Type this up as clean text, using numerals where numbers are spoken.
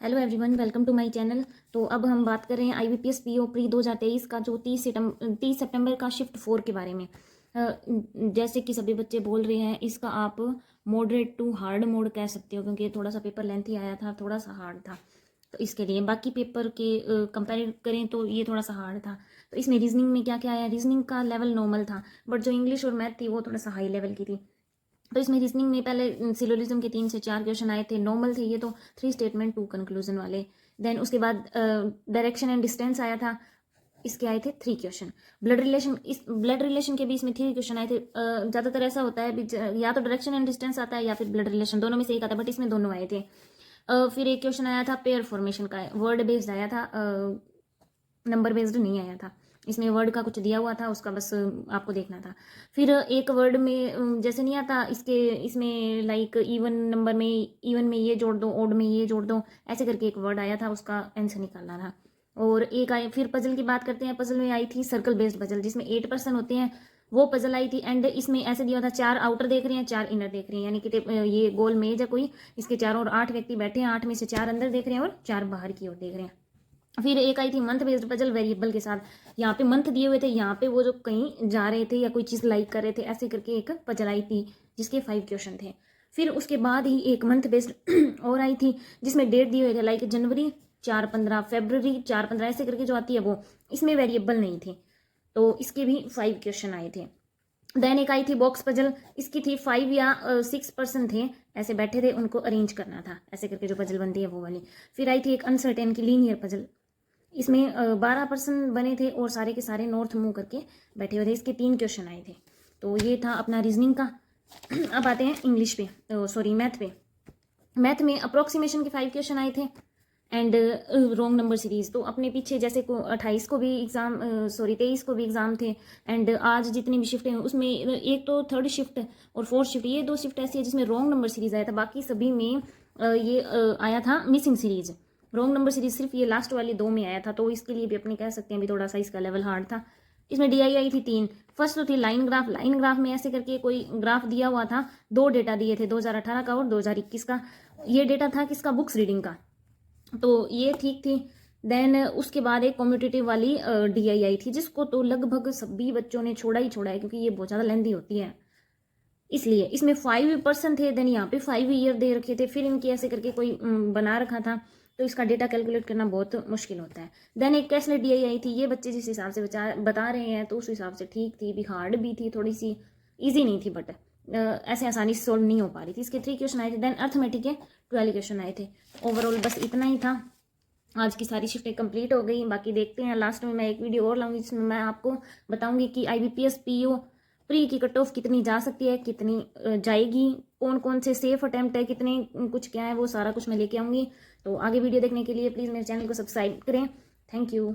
Hello everyone, welcome to my channel. तो अब हम बात कर रहे हैं IBPS PO प्री 2023 का जो 30 सितंबर का शिफ्ट 4 के बारे में। जैसे कि सभी बच्चे बोल रहे हैं, इसका आप मॉडरेट टू हार्ड मोड कह सकते हो, क्योंकि थोड़ा सा पेपर लेंथी आया था, थोड़ा सा हार्ड था। तो इसके लिए बाकी पेपर के कंपेयर करें तो ये थोड़ा सा हार्ड था। तो इसमें रीजनिंग में क्या क्या आया, रीजनिंग का लेवल नॉर्मल था, बट जो इंग्लिश और मैथ थी वो थोड़ा सा हाई लेवल की थी। तो इसमें रीजनिंग में पहले सिलोजिज्म के 3 से 4 क्वेश्चन आए थे, नॉर्मल थे ये तो, 3 स्टेटमेंट 2 कंक्लूजन वाले। देन उसके बाद डायरेक्शन एंड डिस्टेंस आया था, इसके आए थे 3 क्वेश्चन। ब्लड रिलेशन के भी इसमें 3 क्वेश्चन आए थे। ज़्यादातर ऐसा होता है या तो डायरेक्शन एंड डिस्टेंस आता है या फिर ब्लड रिलेशन, दोनों में से एक आता है, बट इसमें दोनों आए थे। फिर एक क्वेश्चन आया था पेयर फॉर्मेशन का, वर्ड बेस्ड आया था, नंबर बेस्ड नहीं आया था। इसमें वर्ड का कुछ दिया हुआ था, उसका बस आपको देखना था। फिर एक वर्ड में जैसे नहीं आता इसमें लाइक इवन में ये जोड़ दो, ओड में ये जोड़ दो, ऐसे करके एक वर्ड आया था, उसका आंसर निकालना था। और एक आए, फिर पजल की बात करते हैं। पजल में आई थी सर्कल बेस्ड पजल, जिसमें 8% होते हैं, वो पजल आई थी। एंड इसमें ऐसे दिया था 4 आउटर देख रहे हैं, 4 इनर देख रहे हैं, यानी कि ये गोल मेज है कोई, इसके चारों और 8 व्यक्ति बैठे हैं, 8 में से 4 अंदर देख रहे हैं और 4 बाहर की ओर देख रहे हैं। फिर एक आई थी मंथ बेस्ड पजल वेरिएबल के साथ, यहाँ पे मंथ दिए हुए थे, यहाँ पे वो जो कहीं जा रहे थे या कोई चीज़ लाइक कर रहे थे, ऐसे करके एक पजल आई थी जिसके 5 क्वेश्चन थे। फिर उसके बाद ही एक मंथ बेस्ड और आई थी, जिसमें डेट दिए हुए थे, लाइक जनवरी 4-15, फेब्रवरी 4-15, ऐसे करके जो आती है वो, इसमें वेरिएबल नहीं थे, तो इसके भी 5 क्वेश्चन आए थे। देन एक आई थी बॉक्स पजल, इसकी थी 5 या 6% थे, ऐसे बैठे थे, उनको अरेंज करना था, ऐसे करके जो पजल बनती है वो वाली। फिर आई थी एक अनसर्टेन की लीनियर पजल, इसमें 12% बने थे और सारे के सारे नॉर्थ मूव करके बैठे हुए थे, इसके 3 क्वेश्चन आए थे। तो ये था अपना रीजनिंग का। अब आते हैं इंग्लिश पे, सॉरी मैथ पे। मैथ में अप्रोक्सीमेशन के 5 क्वेश्चन आए थे एंड रॉन्ग नंबर सीरीज। तो अपने पीछे जैसे को 28 को भी एग्ज़ाम, सॉरी 23 को भी एग्ज़ाम थे, एंड आज जितनी भी शिफ्टें हैं उसमें एक तो थर्ड शिफ्ट और फोर्थ शिफ्ट, ये 2 शिफ्ट ऐसी है जिसमें रॉन्ग नंबर सीरीज आया था, बाकी सभी में ये आया था missing series. Wrong number series सिर्फ ये लास्ट वाली 2 में आया था, तो इसके लिए भी अपने कह सकते हैं भी थोड़ा सा इसका लेवल हार्ड था। इसमें DI आई थी 3। फर्स्ट तो थी लाइन ग्राफ। लाइन ग्राफ में ऐसे करके कोई ग्राफ दिया हुआ था, 2 डेटा दिए थे, 2018 का और 2021 का। ये डेटा था किसका, बुक्स रीडिंग का, तो ये ठीक थी। देन उसके बाद एक कॉम्पिटिटिव वाली DI आई थी, जिसको तो लगभग सभी बच्चों ने छोड़ा ही छोड़ा है, क्योंकि ये बहुत ज़्यादा लेंथी होती है, इसलिए इसमें 5% थे। देन यहाँ पे 5 ईयर दे रखे थे, फिर इनकी ऐसे करके कोई बना रखा था, तो इसका डेटा कैलकुलेट करना बहुत मुश्किल होता है। देन एक कैसलेट DI आई थी, ये बच्चे जिस हिसाब से बता रहे हैं तो उस हिसाब से ठीक थी, भी हार्ड भी थी थोड़ी सी, ईजी नहीं थी, बट ऐसे आसानी से सोल्व नहीं हो पा रही थी। इसके 3 क्वेश्चन आए थे। देन अर्थमेटिक के 12 क्वेश्चन आए थे। ओवरऑल बस इतना ही था। आज की सारी शिफ्टें कंप्लीट हो गई, बाकी देखते हैं लास्ट में मैं एक वीडियो और लाऊंगी, जिसमें मैं आपको बताऊंगी कि IBPS PO प्री की कट ऑफ कितनी जा सकती है, कितनी जाएगी, कौन कौन से सेफ अटेम्प्ट है, कितने कुछ क्या है, वो सारा कुछ मैं लेके आऊंगी। तो आगे वीडियो देखने के लिए प्लीज़ मेरे चैनल को सब्सक्राइब करें। Thank you.